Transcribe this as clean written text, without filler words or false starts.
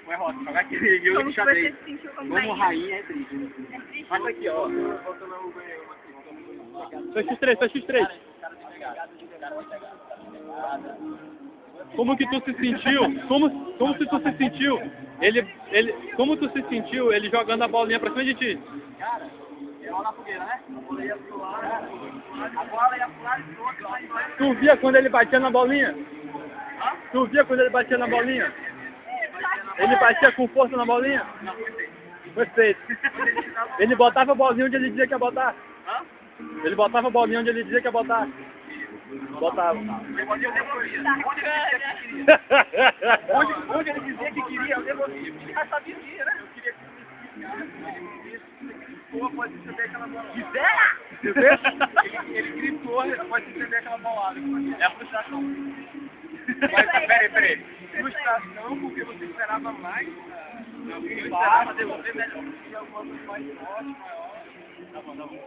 Vai, Rosa, jogar aquele jogo de xadrez. Como rainha é triste. Mas aqui, ó. Foi X3, foi X3. Como que tu se sentiu? Como se tu se sentiu? Como tu se sentiu ele jogando a bolinha pra cima de ti? Cara, é lá na fogueira, né? A bola ia pro lado, a bola ia pro lado e pro outro, lá em baixo. Tu via quando ele batia na bolinha? Tu via quando ele batia na bolinha? Ele batia com força na bolinha? Não, foi feito. Foi feito. Ele botava a bolinha onde ele dizia que ia botar? Ele botava a bolinha onde ele dizia que ia botar? Botava. Eu devolvia. Onde ele dizia que queria, eu devolvia. Ele já sabia que ia, né? Eu queria que ele pode receber aquela bola. Ele gritou, pode receber aquela bolada. É a frustração. Mas, peraí. Frustração porque você esperava mais. Eu esperava devolver melhor. Alguma coisa mais forte, maior. Tá bom.